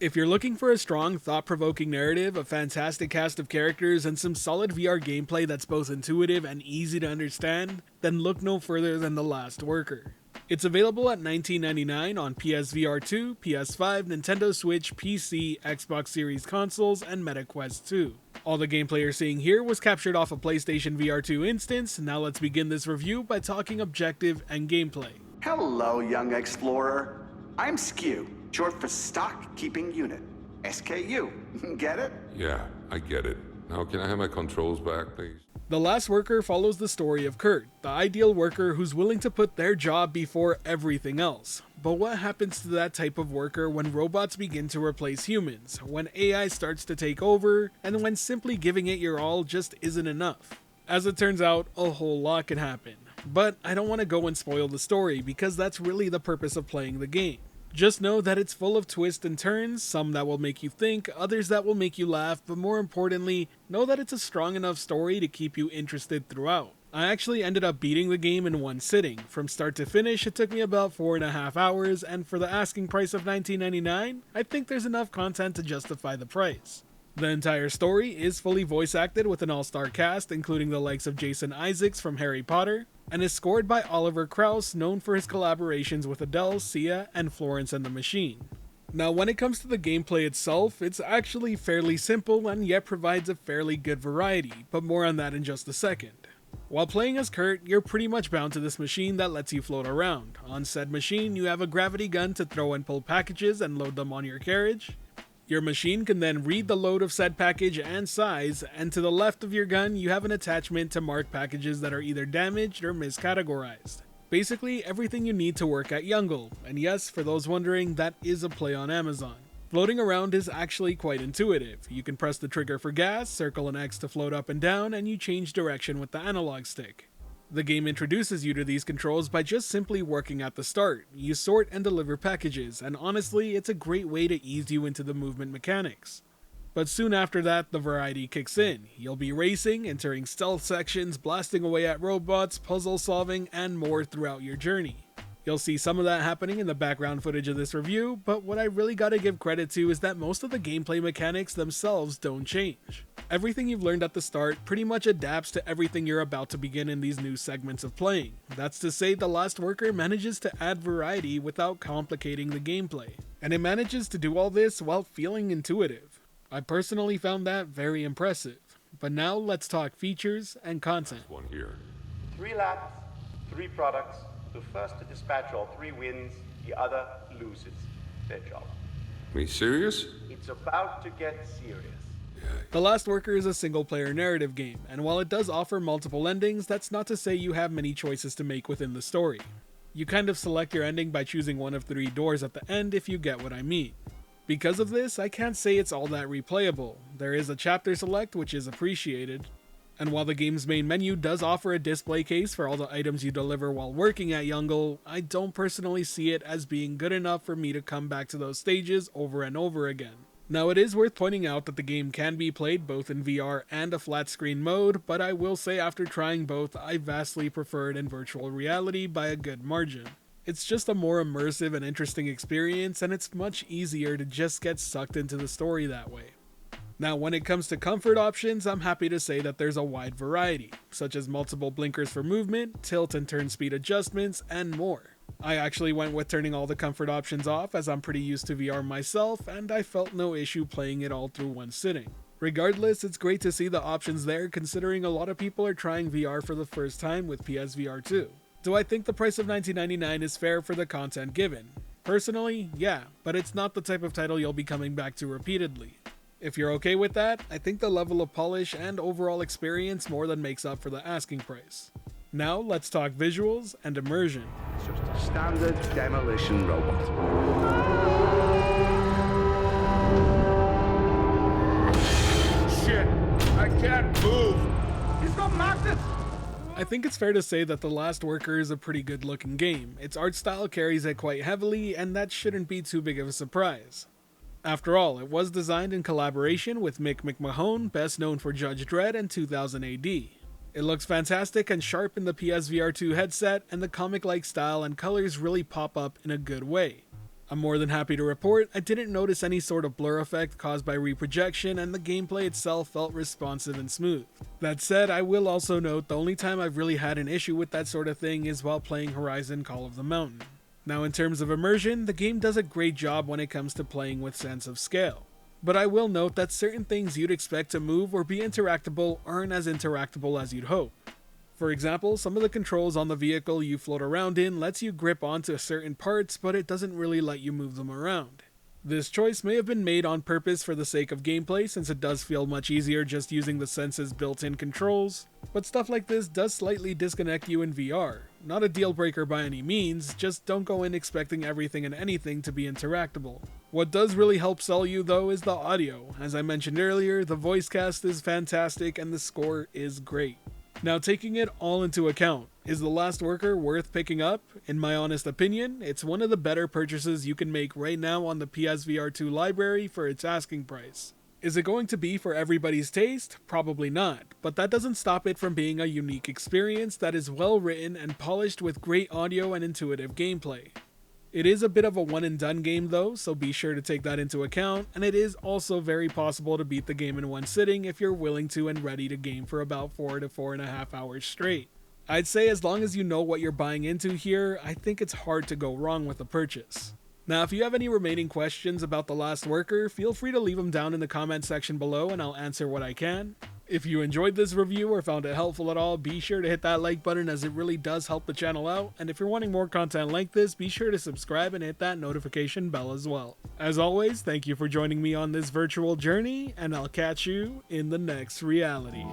If you're looking for a strong, thought-provoking narrative, a fantastic cast of characters, and some solid VR gameplay that's both intuitive and easy to understand, then look no further than The Last Worker. It's available at $19.99 on PSVR 2, PS5, Nintendo Switch, PC, Xbox Series consoles, and Meta Quest 2. All the gameplay you're seeing here was captured off a PlayStation VR 2 instance. Now let's begin this review by talking objective and gameplay. Hello, young explorer. I'm SKU, short for Stock Keeping Unit. SKU. Get it? Yeah, I get it. Now can I have my controls back, please? The Last Worker follows the story of Kurt, the ideal worker who's willing to put their job before everything else. But what happens to that type of worker when robots begin to replace humans, when AI starts to take over, and when simply giving it your all just isn't enough? As it turns out, a whole lot can happen. But I don't want to go and spoil the story because that's really the purpose of playing the game. Just know that it's full of twists and turns, some that will make you think, others that will make you laugh, but more importantly, know that it's a strong enough story to keep you interested throughout. I actually ended up beating the game in one sitting. From start to finish, it took me about 4.5 hours, and for the asking price of $19.99, I think there's enough content to justify the price. The entire story is fully voice acted with an all-star cast, including the likes of Jason Isaacs from Harry Potter, and is scored by Oliver Krauss, known for his collaborations with Adele, Sia, and Florence and the Machine. Now when it comes to the gameplay itself, it's actually fairly simple and yet provides a fairly good variety, but more on that in just a second. While playing as Kurt, you're pretty much bound to this machine that lets you float around. On said machine, you have a gravity gun to throw and pull packages and load them on your carriage. Your machine can then read the load of said package and size, and to the left of your gun you have an attachment to mark packages that are either damaged or miscategorized. Basically everything you need to work at Youngle, and yes, for those wondering, that is a play on Amazon. Floating around is actually quite intuitive. You can press the trigger for gas, circle an X to float up and down, and you change direction with the analog stick. The game introduces you to these controls by just simply working at the start. You sort and deliver packages, and honestly, it's a great way to ease you into the movement mechanics. But soon after that, the variety kicks in. You'll be racing, entering stealth sections, blasting away at robots, puzzle solving, and more throughout your journey. You'll see some of that happening in the background footage of this review, but what I really gotta give credit to is that most of the gameplay mechanics themselves don't change. Everything you've learned at the start pretty much adapts to everything you're about to begin in these new segments of playing. That's to say, The Last Worker manages to add variety without complicating the gameplay. And it manages to do all this while feeling intuitive. I personally found that very impressive. But now let's talk features and content. One here. 3 laps, 3 products. The first to dispatch all 3 wins, the other loses their job. Are you serious? It's about to get serious. The Last Worker is a single-player narrative game, and while it does offer multiple endings, that's not to say you have many choices to make within the story. You kind of select your ending by choosing one of 3 doors at the end, if you get what I mean. Because of this, I can't say it's all that replayable. There is a chapter select, which is appreciated. And while the game's main menu does offer a display case for all the items you deliver while working at Youngle, I don't personally see it as being good enough for me to come back to those stages over and over again. Now it is worth pointing out that the game can be played both in VR and a flat screen mode, but I will say after trying both, I vastly prefer it in virtual reality by a good margin. It's just a more immersive and interesting experience, and it's much easier to just get sucked into the story that way. Now when it comes to comfort options, I'm happy to say that there's a wide variety, such as multiple blinkers for movement, tilt and turn speed adjustments, and more. I actually went with turning all the comfort options off as I'm pretty used to VR myself, and I felt no issue playing it all through one sitting. Regardless, it's great to see the options there considering a lot of people are trying VR for the first time with PSVR 2. Do I think the price of $19.99 is fair for the content given? Personally, yeah, but it's not the type of title you'll be coming back to repeatedly. If you're okay with that, I think the level of polish and overall experience more than makes up for the asking price. Now let's talk visuals and immersion. It's just a standard demolition robot. Shit! I can't move! He's got magnets! I think it's fair to say that The Last Worker is a pretty good looking game. Its art style carries it quite heavily, and that shouldn't be too big of a surprise. After all, it was designed in collaboration with Mick McMahon, best known for Judge Dredd and 2000 AD. It looks fantastic and sharp in the PSVR 2 headset, and the comic-like style and colors really pop up in a good way. I'm more than happy to report I didn't notice any sort of blur effect caused by reprojection, and the gameplay itself felt responsive and smooth. That said, I will also note the only time I've really had an issue with that sort of thing is while playing Horizon Call of the Mountain. Now, in terms of immersion, the game does a great job when it comes to playing with sense of scale. But I will note that certain things you'd expect to move or be interactable aren't as interactable as you'd hope. For example, some of the controls on the vehicle you float around in lets you grip onto certain parts, but it doesn't really let you move them around. This choice may have been made on purpose for the sake of gameplay, since it does feel much easier just using the sense's built-in controls, but stuff like this does slightly disconnect you in VR. Not a deal breaker by any means, just don't go in expecting everything and anything to be interactable. What does really help sell you though is the audio. As I mentioned earlier, the voice cast is fantastic and the score is great. Now, taking it all into account, is The Last Worker worth picking up? In my honest opinion, it's one of the better purchases you can make right now on the PSVR 2 library for its asking price. Is it going to be for everybody's taste? Probably not, but that doesn't stop it from being a unique experience that is well written and polished with great audio and intuitive gameplay. It is a bit of a one and done game though, so be sure to take that into account, and it is also very possible to beat the game in one sitting if you're willing to and ready to game for about 4 to 4.5 hours straight. I'd say as long as you know what you're buying into here, I think it's hard to go wrong with the purchase. Now, if you have any remaining questions about The Last Worker, feel free to leave them down in the comment section below and I'll answer what I can. If you enjoyed this review or found it helpful at all, be sure to hit that like button as it really does help the channel out, and if you're wanting more content like this, be sure to subscribe and hit that notification bell as well. As always, thank you for joining me on this virtual journey, and I'll catch you in the next reality.